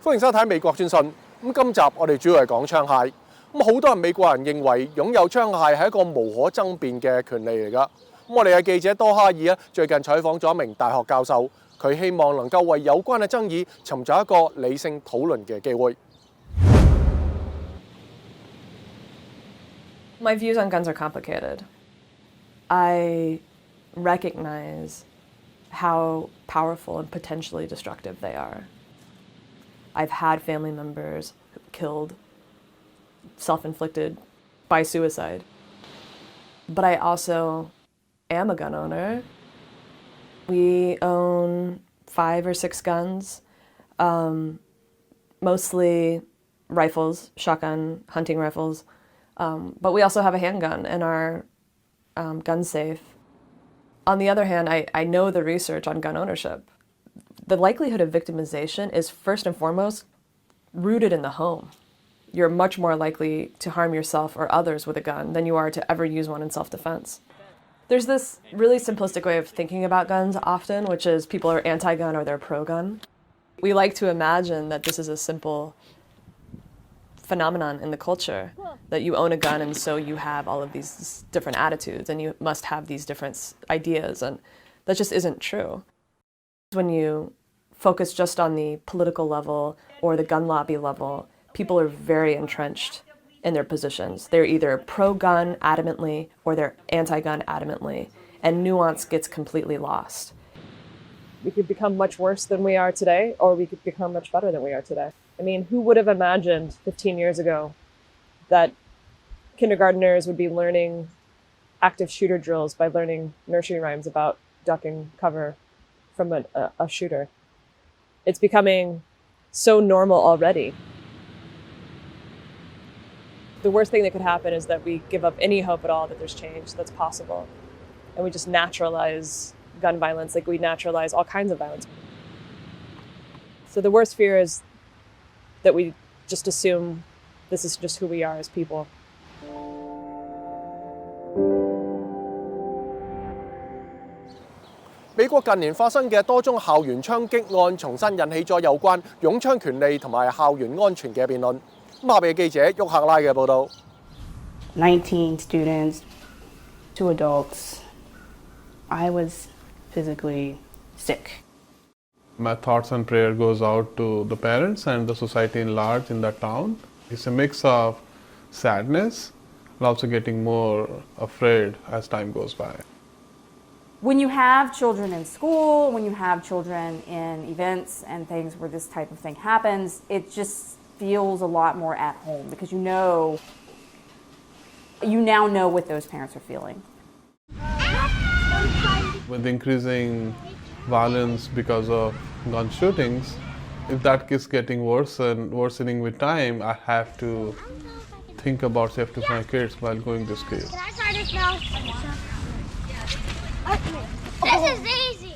歡迎收睇美國專訊。今集我哋主要係講槍械。好多美國人認為擁有槍械係一個無可爭辯嘅權利嚟㗎。我哋嘅記者多哈爾最近採訪咗一名大學教授，佢希望能夠為有關嘅爭議尋找一個理性討論嘅機會。My views on guns are complicated. I recognize how powerful and potentially destructive they are. I've had family members killed, self-inflicted, by suicide. But I also am a gun owner. We own 5 or 6 guns, mostly rifles, shotgun, hunting rifles. But we also have a handgun in our gun safe. On the other hand, I know the research on gun ownership. The likelihood of victimization is first and foremost rooted in the home. You're much more likely to harm yourself or others with a gun than you are to ever use one in self-defense. There's this really simplistic way of thinking about guns often, which is people are anti-gun or they're pro-gun. We like to imagine that this is a simple phenomenon in the culture, that you own a gun and so you have all of these different attitudes and you must have these different ideas, and that just isn't true. When you focus just on the political level or the gun lobby level, people are very entrenched in their positions. They're either pro-gun adamantly or they're anti-gun adamantly, and nuance gets completely lost. We could become much worse than we are today, or we could become much better than we are today. I mean, who would have imagined 15 years ago that kindergartners would be learning active shooter drills by learning nursery rhymes about ducking cover from a shooter? It's becoming so normal already. The worst thing that could happen is that we give up any hope at all that there's change that's possible. And we just naturalize gun violence like we naturalize all kinds of violence. So the worst fear is that we just assume this is just who we are as people. 美國近年發生嘅多宗校園槍擊案，重新引起咗有關擁槍權利同埋校園安全嘅辯論。下邊嘅記者沃赫拉嘅報導。19 students, 2 adults. I was physically sick. My thoughts and prayer goes out to the parents and the society in large in that town. It's a mix of sadness and also getting more afraid as time goes by. When you have children in school, when you have children in events and things where this type of thing happens, it just feels a lot more at home because you now know what those parents are feeling. With increasing violence because of gun shootings, if that is getting worse and worsening with time, I have to think about safety of my kids while going to school. Can I try this now? This is easy.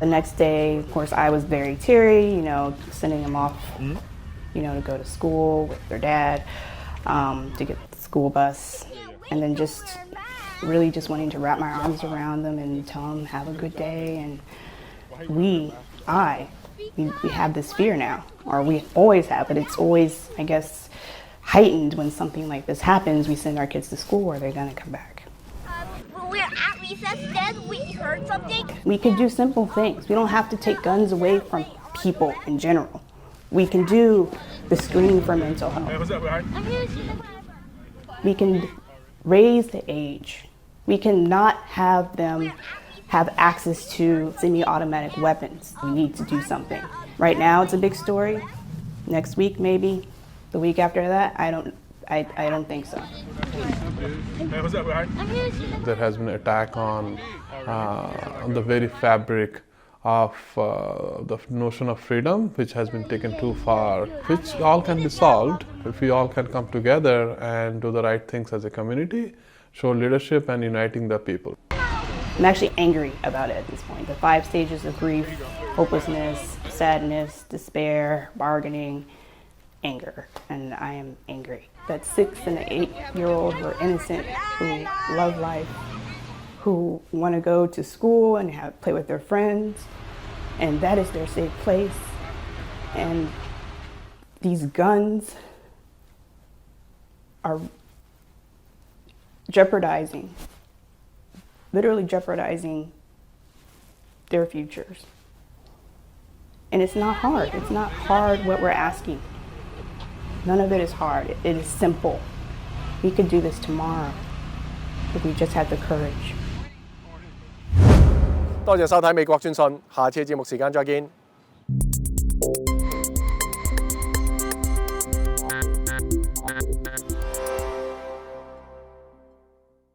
The next day, of course, I was very teary, sending them off, to go to school with their dad, to get the school bus, and then just wanting to wrap my arms around them and tell them have a good day. And we have this fear now, or we always have, but it's always, I guess, heightened when something like this happens. We send our kids to school or they're gonna come back. When we're at recess, then we heard something. We can do simple things. We don't have to take guns away from people in general. We can do the screening for mental health. We can raise the age. We cannot have them have access to semi-automatic weapons. We need to do something. Right now it's a big story. Next week maybe. The week after that, I don't think so. There has been an attack on the very fabric of the notion of freedom, which has been taken too far, which all can be solved if we all can come together and do the right things as a community, show leadership and uniting the people. I'm actually angry about it at this point. The 5 stages of grief: hopelessness, sadness, despair, bargaining, anger. And I am angry that 6 and 8-year-olds who are innocent, who love life, who want to go to school and play with their friends, and that is their safe place, And these guns are literally jeopardizing their futures. And it's not hard. It's not hard what we're asking. None of it is hard. It is simple. We could do this tomorrow if we just had the courage. 多謝收睇美國專訊，下次節目時間再見。